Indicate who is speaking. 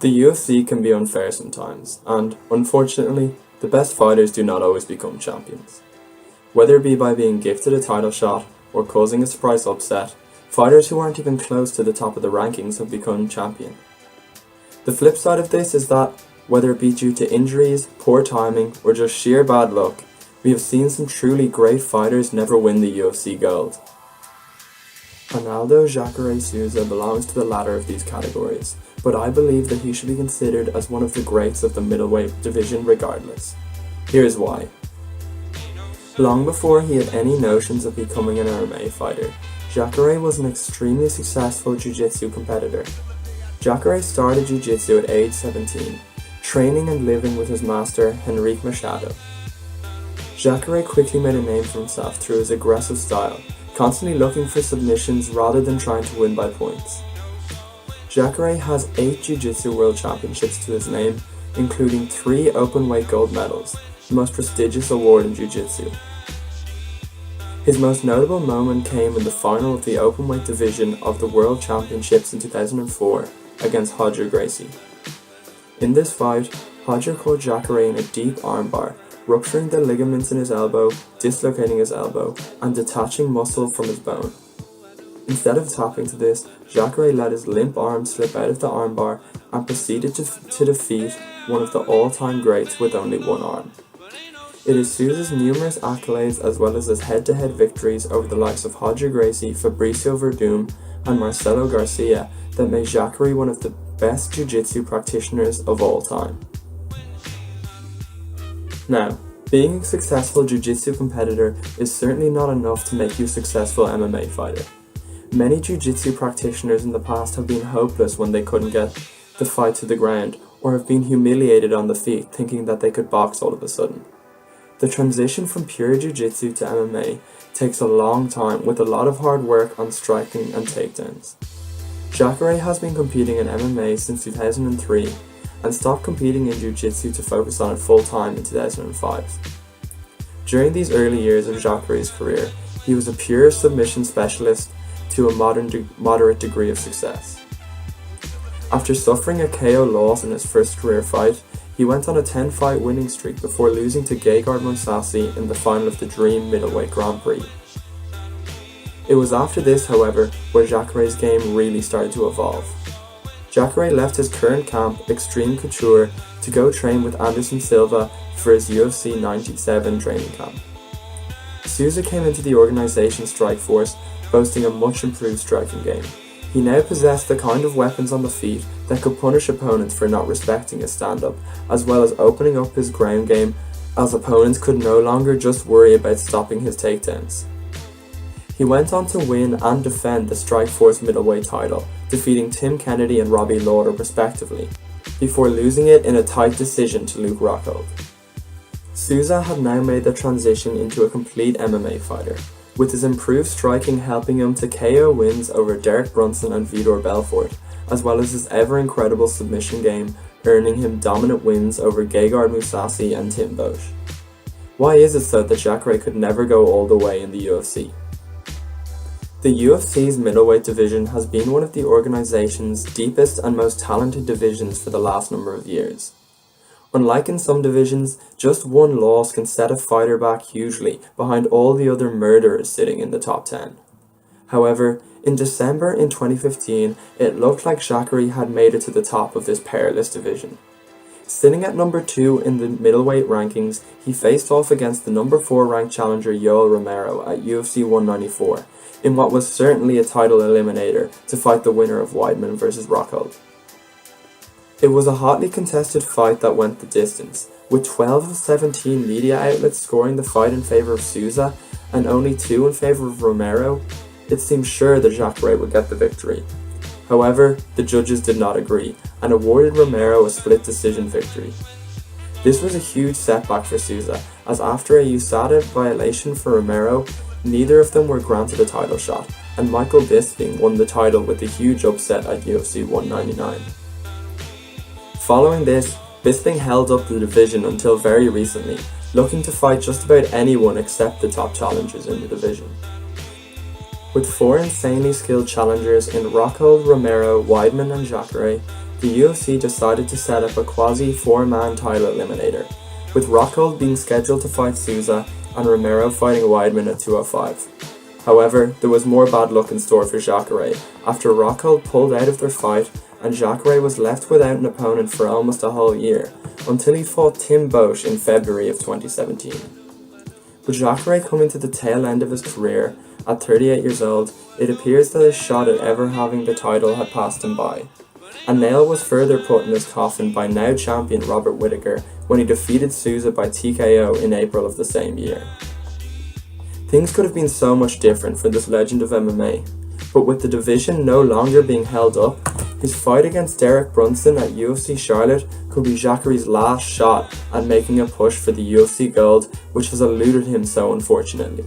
Speaker 1: The UFC can be unfair sometimes, and, unfortunately, the best fighters do not always become champions. Whether it be by being gifted a title shot or causing a surprise upset, fighters who aren't even close to the top of the rankings have become champion. The flip side of this is that, whether it be due to injuries, poor timing, or just sheer bad luck, we have seen some truly great fighters never win the UFC gold. Ronaldo Jacare Souza belongs to the latter of these categories, but I believe that he should be considered as one of the greats of the middleweight division regardless. Here's why. Long before he had any notions of becoming an MMA fighter, Jacare was an extremely successful jiu-jitsu competitor. Jacare started jiu-jitsu at age 17, training and living with his master Henrique Machado. Jacare quickly made a name for himself through his aggressive style, constantly looking for submissions rather than trying to win by points. Jacare has 8 Jiu-Jitsu World Championships to his name, including 3 open-weight gold medals, the most prestigious award in Jiu-Jitsu. His most notable moment came in the final of the open-weight division of the World Championships in 2004 against Roger Gracie. In this fight, Roger caught Jacare in a deep armbar, rupturing the ligaments in his elbow, dislocating his elbow, and detaching muscle from his bone. Instead of tapping to this, Jacare let his limp arm slip out of the armbar and proceeded to defeat one of the all-time greats with only one arm. It is Souza's numerous accolades as well as his head-to-head victories over the likes of Roger Gracie, Fabricio Verdum, and Marcelo Garcia that made Jacare one of the best jiu-jitsu practitioners of all time. Now, being a successful jiu-jitsu competitor is certainly not enough to make you a successful MMA fighter. Many jiu-jitsu practitioners in the past have been hopeless when they couldn't get the fight to the ground, or have been humiliated on the feet thinking that they could box all of a sudden. The transition from pure jiu-jitsu to MMA takes a long time with a lot of hard work on striking and takedowns. Jacare has been competing in MMA since 2003 and stopped competing in jiu-jitsu to focus on it full-time in 2005. During these early years of Jacare's career, he was a pure submission specialist to a moderate degree of success. After suffering a KO loss in his first career fight, he went on a 10-fight winning streak before losing to Gegard Mousasi in the final of the Dream Middleweight Grand Prix. It was after this, however, where Jacare's game really started to evolve. Jacare left his current camp, Extreme Couture, to go train with Anderson Silva for his UFC 97 training camp. Souza came into the organization's strike force, boasting a much improved striking game. He now possessed the kind of weapons on the feet that could punish opponents for not respecting his stand-up, as well as opening up his ground game, as opponents could no longer just worry about stopping his takedowns. He went on to win and defend the Strikeforce middleweight title, defeating Tim Kennedy and Robbie Lawler respectively, before losing it in a tight decision to Luke Rockhold. Souza had now made the transition into a complete MMA fighter, with his improved striking helping him to KO wins over Derek Brunson and Vitor Belfort, as well as his ever-incredible submission game, earning him dominant wins over Gegard Mousasi and Tim Bosch. Why is it so that Jacare could never go all the way in the UFC? The UFC's middleweight division has been one of the organization's deepest and most talented divisions for the last number of years. Unlike in some divisions, just one loss can set a fighter back hugely behind all the other murderers sitting in the top 10. However, in December in 2015, it looked like Jacare had made it to the top of this perilous division. Sitting at number 2 in the middleweight rankings, he faced off against the number 4 ranked challenger Yoel Romero at UFC 194, in what was certainly a title eliminator to fight the winner of Weidman vs. Rockhold. It was a hotly contested fight that went the distance, with 12 of 17 media outlets scoring the fight in favour of Souza and only 2 in favour of Romero. It seemed sure that Jacare would get the victory. However, the judges did not agree and awarded Romero a split decision victory. This was a huge setback for Souza, as after a USADA violation for Romero, neither of them were granted a title shot, and Michael Bisping won the title with a huge upset at UFC 199. Following this, Bisping held up the division until very recently, looking to fight just about anyone except the top challengers in the division. With 4 insanely skilled challengers in Rockhold, Romero, Weidman and Jacare, the UFC decided to set up a quasi 4-man title eliminator, with Rockhold being scheduled to fight Souza and Romero fighting Weidman at 205. However, there was more bad luck in store for Jacare after Rockhold pulled out of their fight and Jacare was left without an opponent for almost a whole year, until he fought Tim Boesch in February of 2017. With Jacare coming to the tail end of his career, at 38 years old, it appears that his shot at ever having the title had passed him by. A nail was further put in his coffin by now champion Robert Whittaker when he defeated Souza by TKO in April of the same year. Things could have been so much different for this legend of MMA, but with the division no longer being held up, his fight against Derek Brunson at UFC Charlotte could be Jacare's last shot at making a push for the UFC gold, which has eluded him so unfortunately.